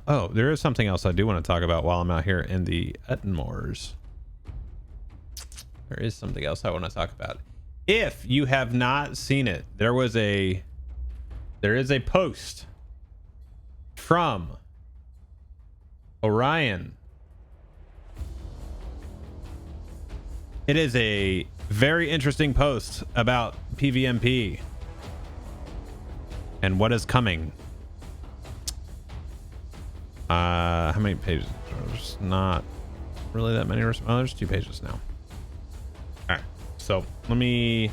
Oh, there is something else I do want to talk about while I'm out here in the Ettenmoors. There is something else I want to talk about. If you have not seen it, there is a post from Orion. It is a very interesting post about PvMP and what is coming. How many pages? There's not really that many. Oh, there's 2 pages now. All right, so let's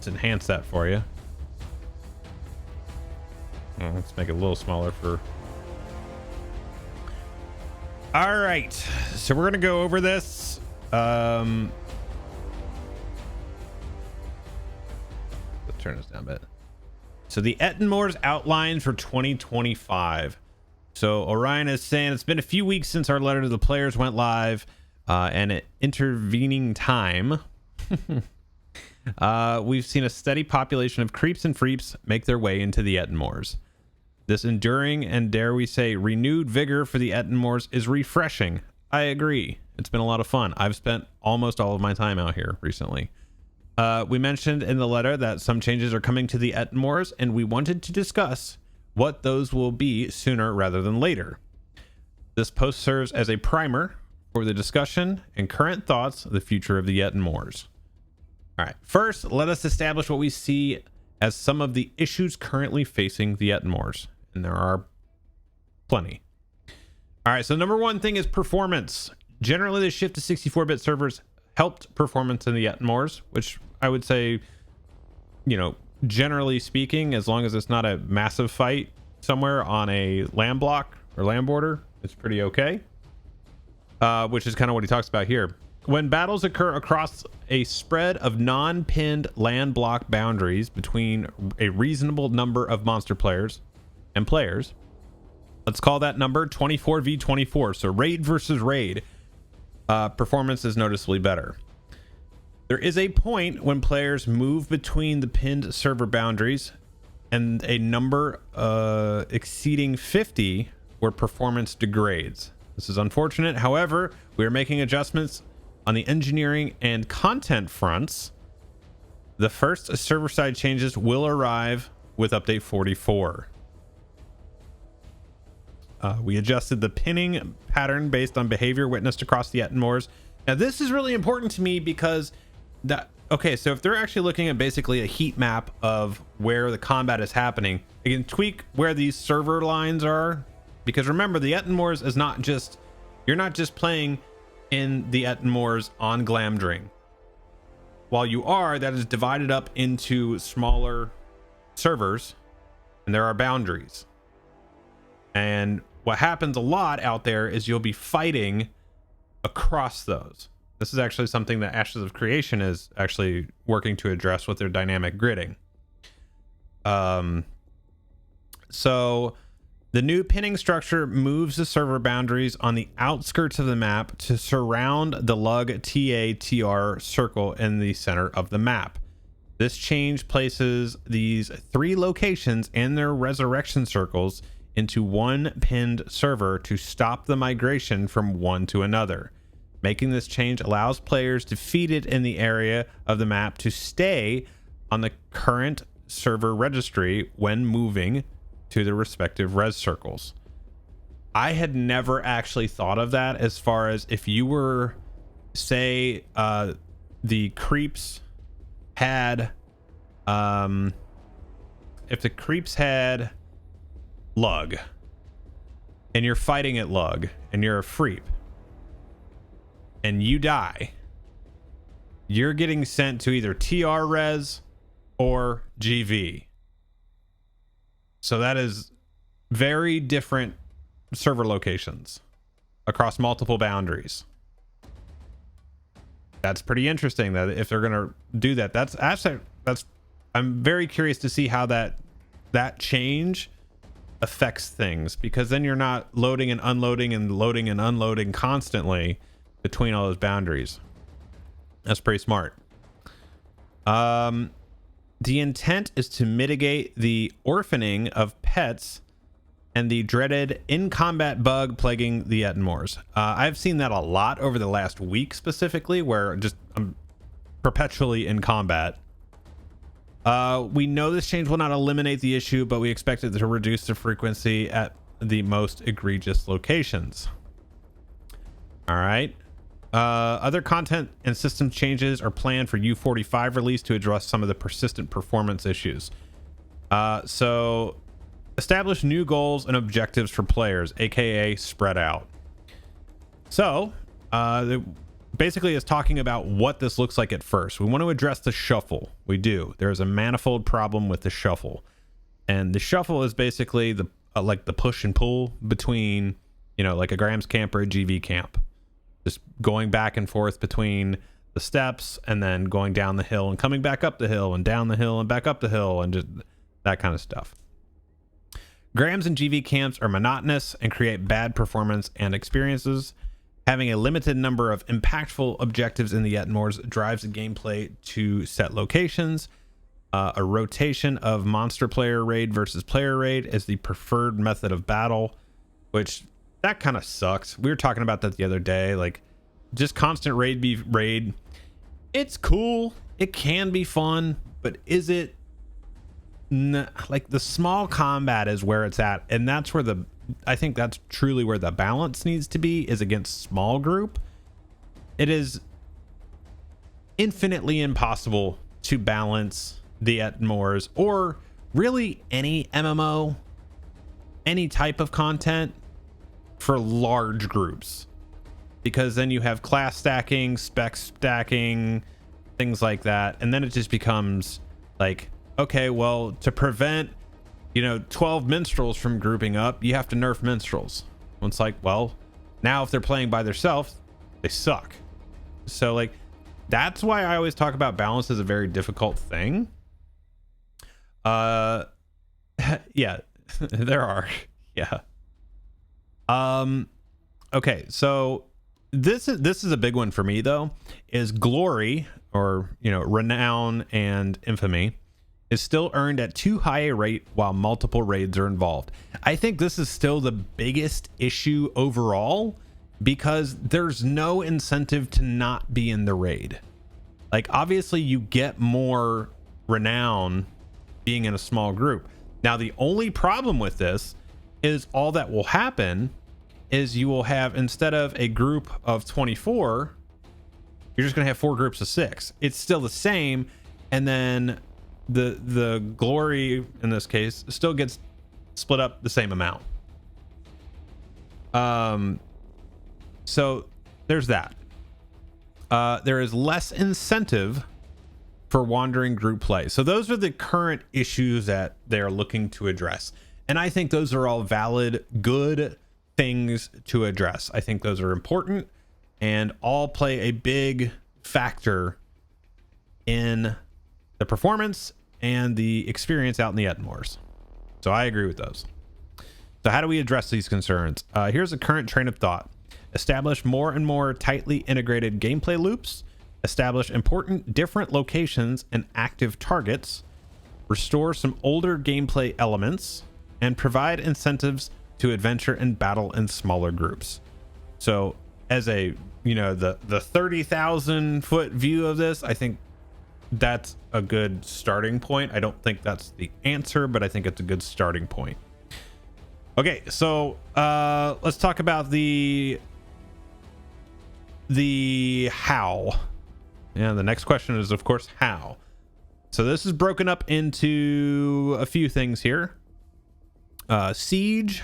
enhance that for you. Let's make it a little smaller for. All right, so we're gonna go over this. Let's turn this down a bit. So the Ettenmoors outline for 2025. So Orion is saying it's been a few weeks since our letter to the players went live, and at intervening time, we've seen a steady population of creeps and freeps make their way into the Ettenmoors. This enduring and, dare we say, renewed vigor for the Ettenmoors is refreshing. I agree. It's been a lot of fun. I've spent almost all of my time out here recently. We mentioned in the letter that some changes are coming to the Ettenmoors, and we wanted to discuss what those will be sooner rather than later. This post serves as a primer for the discussion and current thoughts of the future of the Ettenmoors. All right, first, let us establish what we see as some of the issues currently facing the Ettenmoors, and there are plenty. All right, so number one thing is performance. Generally, the shift to 64-bit servers helped performance in the Ettenmoors, which I would say, you know, generally speaking, as long as it's not a massive fight somewhere on a land block or land border, it's pretty okay. Which is kind of what he talks about here. When battles occur across a spread of non-pinned land block boundaries between a reasonable number of monster players and players, let's call that number 24v24, so raid versus raid, performance is noticeably better. There is a point when players move between the pinned server boundaries and a number exceeding 50 where performance degrades. This is unfortunate. However, we are making adjustments on the engineering and content fronts. The first server-side changes will arrive with update 44. We adjusted the pinning pattern based on behavior witnessed across the Ettenmoors. Now, this is really important to me because so if they're actually looking at basically a heat map of where the combat is happening, they can tweak where these server lines are. Because remember, the Ettenmoors is not just, you're not just playing in the Ettenmoors on Glamdring. While you are, that is divided up into smaller servers, and there are boundaries. And what happens a lot out there is you'll be fighting across those. This is actually something that Ashes of Creation is actually working to address with their dynamic gridding. So the new pinning structure moves the server boundaries on the outskirts of the map to surround the lug TATR circle in the center of the map. This change places these 3 locations and their resurrection circles into one pinned server to stop the migration from one to another. Making this change allows players defeated in the area of the map to stay on the current server registry when moving to the respective res circles. I had never actually thought of that as far as if you were, say, the creeps had, if the creeps had lug and you're fighting at lug and you're a freep and you die, you're getting sent to either TR res or GV. So that is very different server locations across multiple boundaries. That's pretty interesting that if they're going to do that, I'm very curious to see how that change affects things, because then you're not loading and unloading and loading and unloading constantly between all those boundaries. That's pretty smart. The intent is to mitigate the orphaning of pets and the dreaded in-combat bug plaguing the Ettenmoors. I've seen that a lot over the last week specifically, where I'm perpetually in combat. We know this change will not eliminate the issue, but we expect it to reduce the frequency at the most egregious locations. All right. Other content and system changes are planned for U45 release to address some of the persistent performance issues. So establish new goals and objectives for players, aka spread out. So basically is talking about what this looks like at first. We want to address the shuffle. We do. There's a manifold problem with the shuffle, and the shuffle is basically the like the push and pull between, you know, like a Grams camp or a GV camp, just going back and forth between the steps and then going down the hill and coming back up the hill and down the hill and back up the hill and just that kind of stuff. Grams and GV camps are monotonous and create bad performance and experiences. Having a limited number of impactful objectives in the Ettenmoors drives the gameplay to set locations. A rotation of monster player raid versus player raid is the preferred method of battle, which that kind of sucks. We were talking about that the other day. Like, just constant raid. It's cool. It can be fun, but is it? Like, the small combat is where it's at, and that's where I think that's truly where the balance needs to be, is against small group. It is infinitely impossible to balance the Ettenmoors, or really any MMO, any type of content, for large groups, because then you have class stacking, spec stacking, things like that, and then it just becomes like, okay, well, to prevent, you know, 12 minstrels from grouping up, you have to nerf minstrels. Well, it's like, well, now if they're playing by themselves, they suck. So, like, that's why I always talk about balance as a very difficult thing. Yeah, there are. Yeah. Okay, so this is a big one for me, though, is glory, or, you know, renown and infamy, is still earned at too high a rate while multiple raids are involved. I think this is still the biggest issue overall, because there's no incentive to not be in the raid. Like, obviously you get more renown being in a small group. Now, the only problem with this is all that will happen is you will have, instead of a group of 24, you're just gonna have 4 groups of 6. It's still the same, and then the glory in this case still gets split up the same amount. So there's that. There is less incentive for wandering group play. So those are the current issues that they're looking to address, and I think those are all valid, good things to address. I think those are important and all play a big factor in the performance and the experience out in the Ettenmoors. So I agree with those. So how do we address these concerns? Here's a current train of thought. Establish more and more tightly integrated gameplay loops. Establish important different locations and active targets. Restore some older gameplay elements. And provide incentives to adventure and battle in smaller groups. So as a, you know, the 30,000 foot view of this, I think that's a good starting point. I don't think that's the answer, but I think it's a good starting point. Okay, so let's talk about the how. Yeah, the next question is, of course, how. So this is broken up into a few things here. Siege,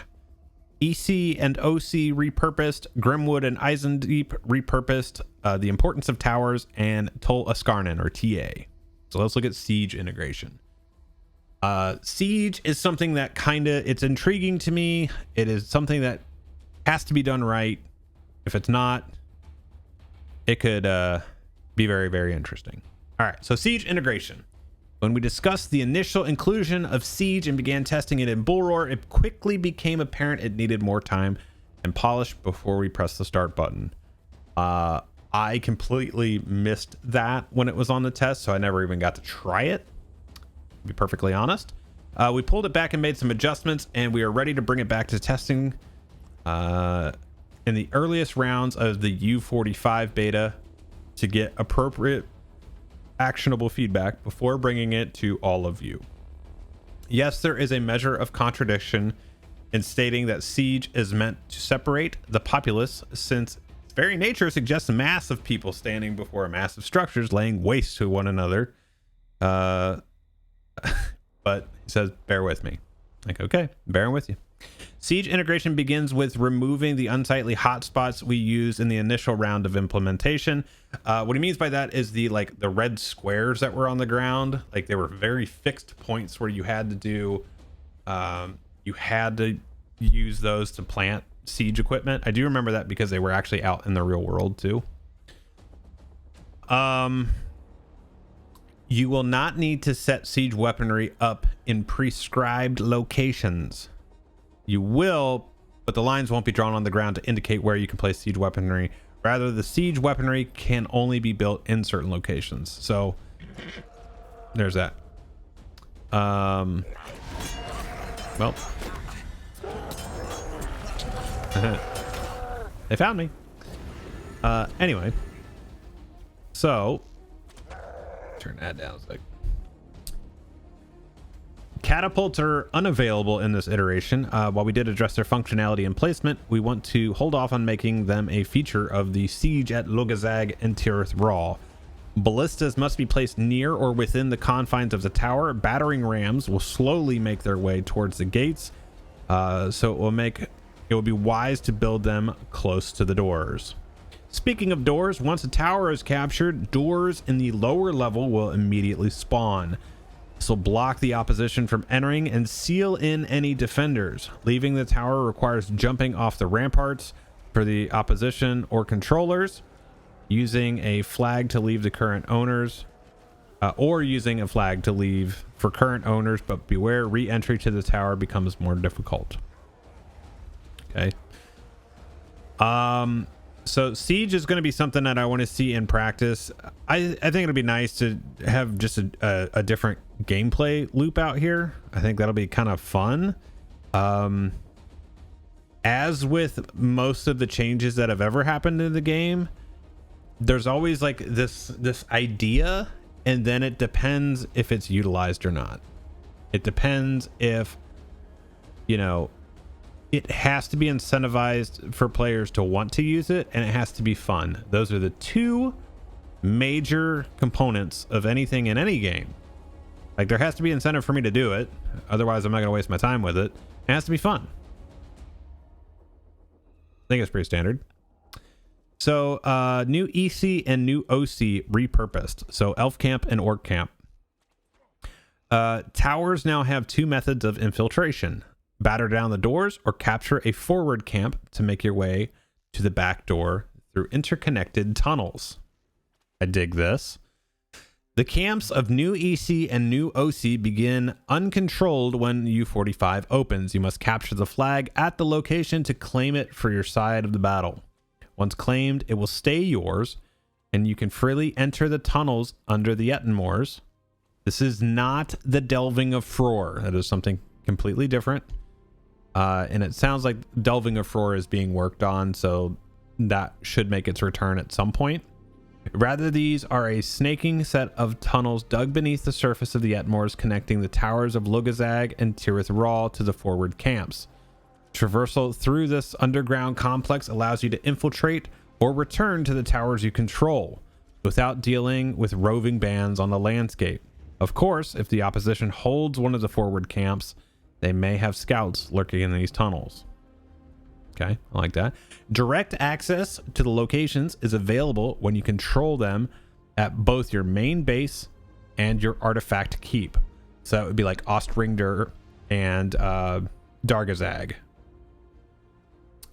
EC and OC repurposed, Grimwood and Eisendeep repurposed, the importance of towers, and Tol Askarnan, or TA. So let's look at Siege integration. Siege is something that it's intriguing to me. It is something that has to be done right. If it's not, it could be very, very interesting. All right, so Siege integration. When we discussed the initial inclusion of Siege and began testing it in Bullroar, it quickly became apparent it needed more time and polish before we pressed the start button. I completely missed that when it was on the test, so I never even got to try it, to be perfectly honest. We pulled it back and made some adjustments, and we are ready to bring it back to testing in the earliest rounds of the U45 beta to get appropriate actionable feedback before bringing it to all of you. Yes, there is a measure of contradiction in stating that Siege is meant to separate the populace, since its very nature suggests a mass of people standing before massive structures laying waste to one another. But he says, bear with me. Like, okay, bearing with you. Siege integration begins with removing the unsightly hotspots we used in the initial round of implementation. What he means by that is the red squares that were on the ground. Like, they were very fixed points where you had to do, you had to use those to plant siege equipment. I do remember that because they were actually out in the real world too. You will not need to set siege weaponry up in prescribed locations. You will, but the lines won't be drawn on the ground to indicate where you can place siege weaponry. Rather, the siege weaponry can only be built in certain locations. So there's that. Well, they found me. Anyway, so turn that down a sec. Catapults are unavailable in this iteration. While we did address their functionality and placement, we want to hold off on making them a feature of the siege at Logazag and Tirith Raw. Ballistas must be placed near or within the confines of the tower. Battering rams will slowly make their way towards the gates, so it will be wise to build them close to the doors. Speaking of doors, once a tower is captured, doors in the lower level will immediately spawn. This will block the opposition from entering and seal in any defenders. Leaving the tower requires jumping off the ramparts for the opposition or controllers, using a flag to leave the current owners, or using a flag to leave for current owners, but beware, re-entry to the tower becomes more difficult. Okay. So siege is going to be something that I want to see in practice. I think it'll be nice to have just a different gameplay loop out here. I think that'll be kind of fun. As with most of the changes that have ever happened in the game, there's always like this idea, and then it depends if it's utilized or not. It depends if, you know, it has to be incentivized for players to want to use it, and it has to be fun. Those are the two major components of anything in any game. Like, there has to be incentive for me to do it, otherwise I'm not going to waste my time with it. It has to be fun. I think it's pretty standard. So new EC and new OC repurposed. So Elf Camp and Orc Camp. Towers now have two methods of infiltration: batter down the doors or capture a forward camp to make your way to the back door through interconnected tunnels. I dig this. The camps of new EC and new OC begin uncontrolled when U45 opens. You must capture the flag at the location to claim it for your side of the battle. Once claimed, it will stay yours, and you can freely enter the tunnels under the Ettenmoors. This is not the Delving of Frore. That is something completely different. And it sounds like Delving of Frore is being worked on, so that should make its return at some point. Rather, these are a snaking set of tunnels dug beneath the surface of the Ettenmoors, connecting the towers of Logazag and Tirith Raw to the forward camps. Traversal through this underground complex allows you to infiltrate or return to the towers you control without dealing with roving bands on the landscape. Of course, if the opposition holds one of the forward camps, they may have scouts lurking in these tunnels. Okay, I like that. Direct access to the locations is available when you control them at both your main base and your artifact keep. So that would be like Ostringder and Dargazag.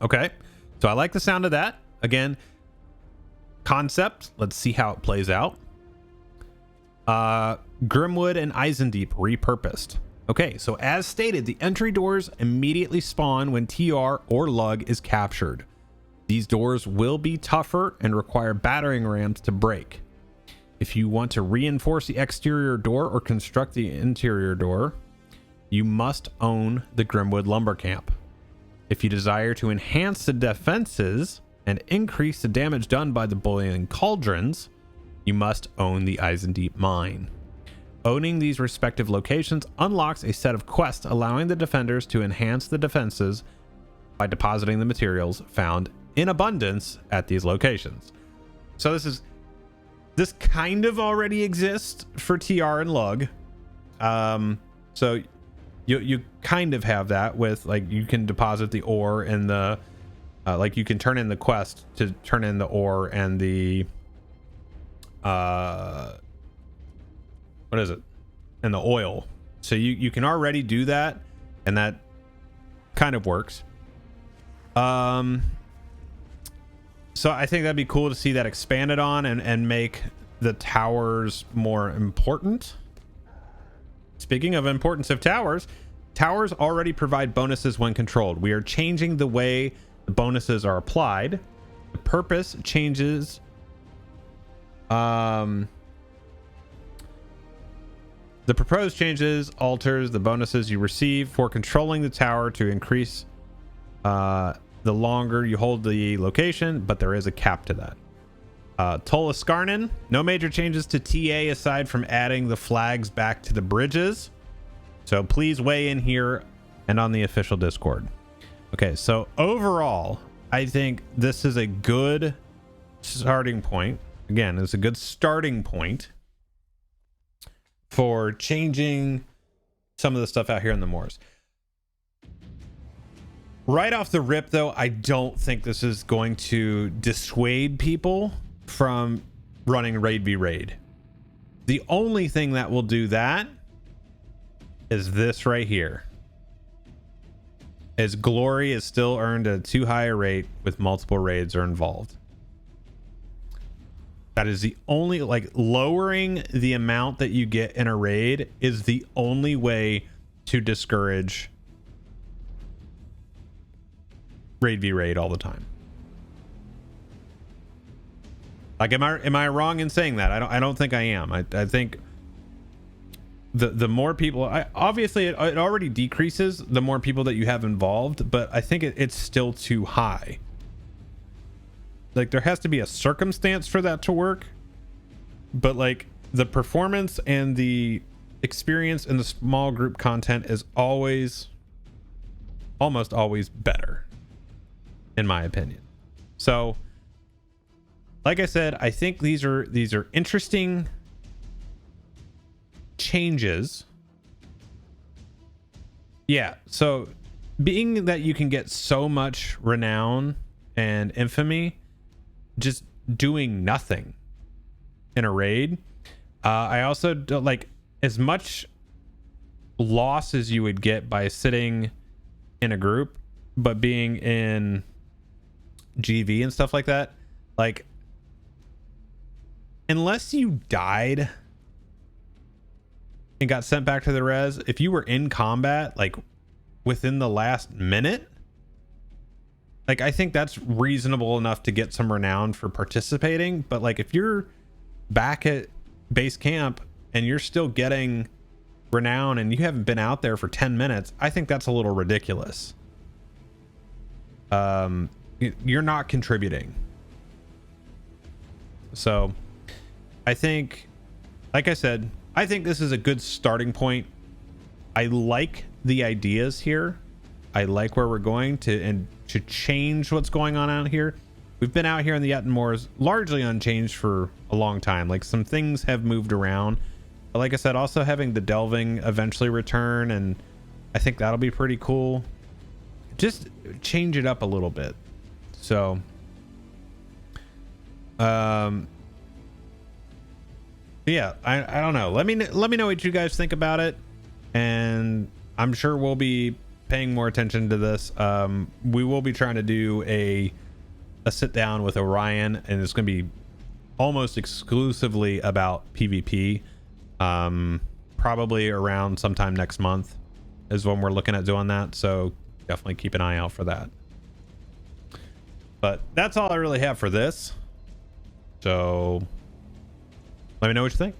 Okay, so I like the sound of that. Again, concept. Let's see how it plays out. Grimwood and Eisendeep repurposed. Okay, so as stated, the entry doors immediately spawn when TR or Lug is captured. These doors will be tougher and require battering rams to break. If you want to reinforce the exterior door or construct the interior door, you must own the Grimwood Lumber Camp. If you desire to enhance the defenses and increase the damage done by the boiling cauldrons, you must own the Eisendeep Mine. Owning these respective locations unlocks a set of quests allowing the defenders to enhance the defenses by depositing the materials found in abundance at these locations. So this kind of already exists for TR and Lug. So you kind of have that with, like, you can deposit the ore in the like you can turn in the quest to turn in the ore and the what is it, and the oil. So you can already do that, and that kind of works. So I think that'd be cool to see that expanded on and make the towers more important. Speaking of importance of towers, towers already provide bonuses when controlled. We are changing the way the bonuses are applied. The purpose changes. The proposed changes alters the bonuses you receive for controlling the tower to increase the longer you hold the location, but there is a cap to that. Tolaskarnan, no major changes to TA aside from adding the flags back to the bridges. So please weigh in here and on the official Discord. Okay, so overall, I think this is a good starting point. Again, it's a good starting point for changing some of the stuff out here in the moors. Right off the rip, though, I don't think this is going to dissuade people from running raid v raid. The only thing that will do that is this right here. As glory is still earned at too high a rate with multiple raids are involved. That is the only, like, lowering the amount that you get in a raid is the only way to discourage raid v raid all the time. Like, am I wrong in saying that? I don't think I am. I think the more people, obviously it already decreases the more people that you have involved, but I think it's still too high. Like, there has to be a circumstance for that to work, but like the performance and the experience in the small group content is almost always better, in my opinion. So like I said, I think these are interesting changes. Yeah, so being that you can get so much renown and infamy just doing nothing in a raid, I also don't like as much loss as you would get by sitting in a group, but being in GV and stuff like that, like, unless you died and got sent back to the res, if you were in combat like within the last minute, like, I think that's reasonable enough to get some renown for participating. But like, if you're back at base camp and you're still getting renown and you haven't been out there for 10 minutes, I think that's a little ridiculous. You're not contributing. So I think, like I said, I think this is a good starting point. I like the ideas here. I like where we're going to change what's going on out here. We've been out here in the Ettenmoors largely unchanged for a long time. Like, some things have moved around. But like I said, also having the delving eventually return, and I think that'll be pretty cool. Just change it up a little bit. So yeah, I don't know. Let me know what you guys think about it, and I'm sure we'll be paying more attention to this. We will be trying to do a sit down with Orion, and it's going to be almost exclusively about PvP. Probably around sometime next month is when we're looking at doing that, so definitely keep an eye out for that. But that's all I really have for this, so let me know what you think.